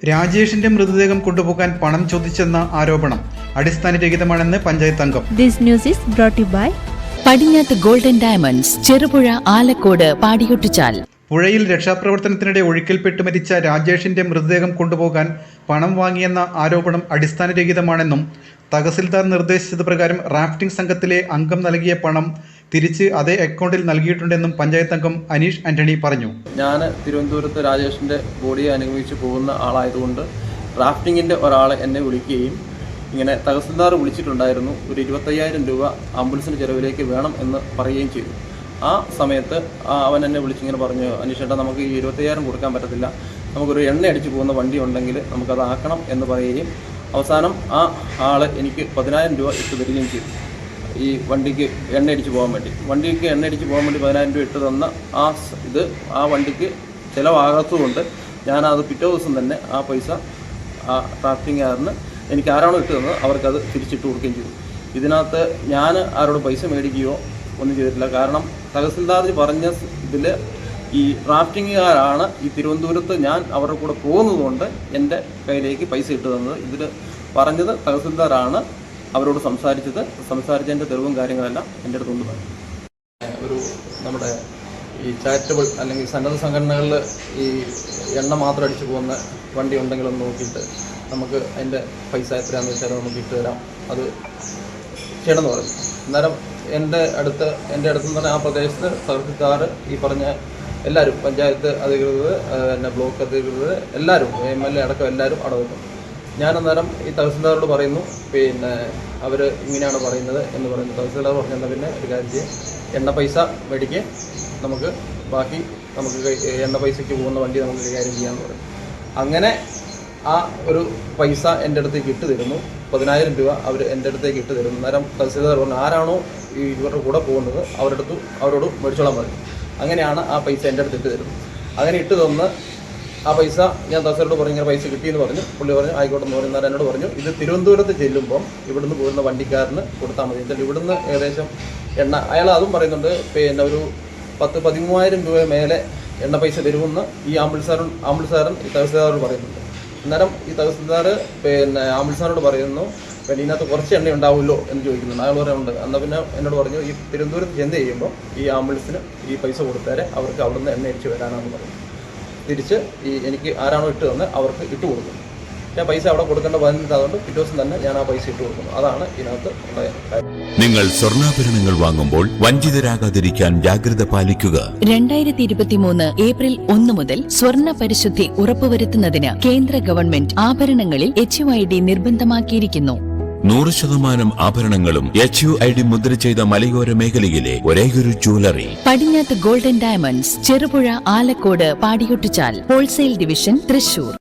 രാജേഷിന്റെ മൃതദേഹം കൊണ്ടുപോകാൻ പണം ചോദിച്ചെന്ന ആരോപണം അടിസ്ഥാനരഹിതമാണെന്ന് പഞ്ചായത്ത് അംഗം. This news is brought to you by Padinjath golden diamonds, Cherupuzha, Alakode, Padiyottuchal. പുഴയിൽ രക്ഷാപ്രവർത്തനത്തിനിടെ ഒഴുക്കിൽപ്പെട്ട് മരിച്ച രാജേഷിന്റെ മൃതദേഹം കൊണ്ടുപോകാൻ പണം വാങ്ങിയെന്ന ആരോപണം അടിസ്ഥാനരഹിതമാണെന്നും തഹസിൽദാർ നിർദ്ദേശിച്ചത് പ്രകാരം റാഫ്റ്റിംഗ് സംഘത്തിലെ അംഗം നൽകിയ പണം തിരിച്ച് അതേ അക്കൗണ്ടിൽ നൽകിയിട്ടുണ്ടെന്നും പഞ്ചായത്ത് അംഗം അനീഷ് ആന്റണി പറഞ്ഞു. ഞാൻ തിരുവനന്തപുരത്ത് രാജേഷിൻ്റെ ബോഡിയെ അനുഗമിച്ച് പോകുന്ന ആളായതുകൊണ്ട് റാഫ്റ്റിങ്ങിൻ്റെ ഒരാളെ എന്നെ വിളിക്കുകയും ഇങ്ങനെ തഹസിൽദാർ വിളിച്ചിട്ടുണ്ടായിരുന്നു, ഒരു 25,000 രൂപ ആംബുലൻസിൻ്റെ ചിലവിലേക്ക് വേണം എന്ന് പറയുകയും ചെയ്തു. ആ സമയത്ത് അവൻ എന്നെ വിളിച്ചിങ്ങനെ പറഞ്ഞു, അനീഷേട്ടാ നമുക്ക് ഈ 25,000 കൊടുക്കാൻ പറ്റത്തില്ല, നമുക്കൊരു എണ്ണ അടിച്ച് പോകുന്ന വണ്ടി ഉണ്ടെങ്കിൽ നമുക്കത് ആക്കണം എന്ന് പറയുകയും അവസാനം ആ ആൾ എനിക്ക് 10,000 രൂപ ഇട്ട് തരികയും ചെയ്തു. ഈ വണ്ടിക്ക് എണ്ണ അടിച്ച് പോകാൻ വേണ്ടി 10,000 രൂപ ഇട്ട് തന്ന ആ വണ്ടിക്ക് ചിലവാകാത്തതുകൊണ്ട് ഞാനത് പിറ്റേ ദിവസം തന്നെ ആ പൈസ ആ റാഫ്റ്റിംഗുകാരന് എനിക്ക് ആരാണോ ഇട്ട് തന്നത് അവർക്കത് തിരിച്ചിട്ട് കൊടുക്കുകയും ചെയ്തു. ഇതിനകത്ത് ഞാൻ ആരോട് പൈസ മേടിക്കുകയോ ഒന്നും ചെയ്തിട്ടില്ല. കാരണം തഹസിൽദാർ പറഞ്ഞ ഇതിൽ ഈ റാഫ്റ്റിംഗുകാരാണ് ഈ തിരുവനന്തപുരത്ത് ഞാൻ അവരുടെ കൂടെ പോകുന്നതുകൊണ്ട് എൻ്റെ കയ്യിലേക്ക് പൈസ ഇട്ട് തന്നത്. ഇതിൽ പറഞ്ഞത് തഹസിൽദാറാണ് അവരോട് സംസാരിച്ചതിൻ്റെ തെളിവും കാര്യങ്ങളെല്ലാം എൻ്റെ അടുത്തുണ്ട്. ഒരു നമ്മുടെ ഈ ചാരിറ്റബിൾ അല്ലെങ്കിൽ സന്നദ്ധ സംഘടനകളിൽ ഈ എണ്ണ മാത്രം അടിച്ചു പോകുന്ന വണ്ടി ഉണ്ടെങ്കിലൊന്ന് നോക്കിയിട്ട് നമുക്ക് അതിൻ്റെ പൈസ എത്രയാണെന്ന് വെച്ചാൽ നമുക്ക് ഇട്ട് തരാം, അത് ചെയ്യണമെന്ന് പറഞ്ഞു. അന്നേരം എൻ്റെ അടുത്ത് എന്ന് പറഞ്ഞാൽ ആ പ്രദേശത്ത് തഹസിൽദാർ ഈ പറഞ്ഞ എല്ലാവരും, പഞ്ചായത്ത് അധികൃതർ, പിന്നെ ബ്ലോക്ക് അധികൃതർ എല്ലാവരും, MLA അടക്കം എല്ലാവരും അവിടെ വെക്കുന്നു. ഞാനന്നേരം ഈ തഹസിൽദാരോട് പറയുന്നു, പിന്നെ അവർ ഇങ്ങനെയാണ് പറയുന്നത് എന്ന് പറയുന്നു. തഹസിൽദാർ പറഞ്ഞാൽ പിന്നെ ഒരു കാര്യം ചെയ്യും, എണ്ണ പൈസ മേടിക്കുക, നമുക്ക് ബാക്കി നമുക്ക് എണ്ണ പൈസയ്ക്ക് പോകുന്ന വണ്ടി നമുക്ക് കൈകാര്യം ചെയ്യാമെന്ന് പറയും. അങ്ങനെ ആ ഒരു പൈസ എൻ്റെ അടുത്തേക്ക് ഇട്ട് തരുന്നു. 10,000 രൂപ അവർ എൻ്റെ അടുത്തേക്ക് ഇട്ട് തരുന്നു. നേരം തഹസിൽദാർ പറഞ്ഞു, ആരാണോ ഈ ഇവരുടെ കൂടെ പോകുന്നത് അവരോട് മേടിച്ചോളാൻ പറഞ്ഞു. അങ്ങനെയാണ് ആ പൈസ എൻ്റെ അടുത്ത് ഇട്ട് തരുന്നത്. അങ്ങനെ ഇട്ട് തന്ന് ആ പൈസ ഞാൻ തഹസിൽദാരോട് പറഞ്ഞു, ഇങ്ങനെ പൈസ കിട്ടിയെന്ന് പറഞ്ഞു. പുള്ളി പറഞ്ഞു ആയിക്കോട്ടെ എന്ന് പറയുന്നത്. എന്നോട് പറഞ്ഞു, ഇത് തിരുവനന്തപുരത്ത് ചെല്ലുമ്പം ഇവിടുന്ന് പോകുന്ന വണ്ടിക്കാരന് കൊടുത്താൽ മതി. എന്തായാലും ഇവിടുന്ന് ഏകദേശം എണ്ണ അയാൾ അതും പറയുന്നുണ്ട്, പിന്നെ ഒരു 10,000-13,000 രൂപ മേലെ എണ്ണ പൈസ തരുമെന്ന് ഈ ആംബുലൻസുകാരൻ ഈ തഹസിൽദാരോട് പറയുന്നുണ്ട്. അന്നേരം ഈ തഹസിൽദാർ പിന്നെ ആംബുലൻസുകാരോട് പറയുന്നു, പിന്നെ ഇതിനകത്ത് കുറച്ച് എണ്ണ ഉണ്ടാവുമല്ലോ എന്ന് ചോദിക്കുന്നുണ്ട്. അയാൾ പറയുന്നുണ്ട്. എന്നാൽ പിന്നെ എന്നോട് പറഞ്ഞു, ഈ തിരുവനന്തപുരത്ത് ചെന്ന് കഴിയുമ്പോൾ ഈ ആംബുലൻസിന് ഈ പൈസ കൊടുത്താലേ അവർക്ക് അവിടുന്ന് എണ്ണ അടിച്ച് വരാനാണെന്ന് പറഞ്ഞു. തിരിച്ച് ഈ എനിക്ക് ആരാണോ ഇട്ട് തന്നെ അവർക്ക് ഇട്ട് കൊടുക്കുന്നു. ഞാൻ പൈസ അവിടെ കൊടുക്കേണ്ട പറഞ്ഞിട്ടായതുകൊണ്ട് പിറ്റേ ദിവസം തന്നെ ഞാൻ ആ പൈസ ഇട്ട് കൊടുക്കുന്നു. അതാണ് ഇതിനകത്ത് ഉള്ള കാര്യം. നിങ്ങൾ സ്വർണ്ണാഭരണങ്ങൾ വാങ്ങുമ്പോൾ വഞ്ചിതരാകാതിരിക്കാൻ ജാഗ്രത പാലിക്കുക. 2023 ഏപ്രിൽ 1 മുതൽ സ്വർണ്ണ പരിശുദ്ധി ഉറപ്പുവരുത്തുന്നതിന് കേന്ദ്ര ഗവൺമെന്റ് ആഭരണങ്ങളിൽ HUID നിർബന്ധമാക്കിയിരിക്കുന്നു. 100% ആഭരണങ്ങളും HUID മുദ്ര ചെയ്ത മലയോര മേഖലയിലെ ഒരേയൊരു jewellery Padinjath golden diamonds, Cherupuzha, Alakode, Padiyottuchal, wholesale division, Thrissur.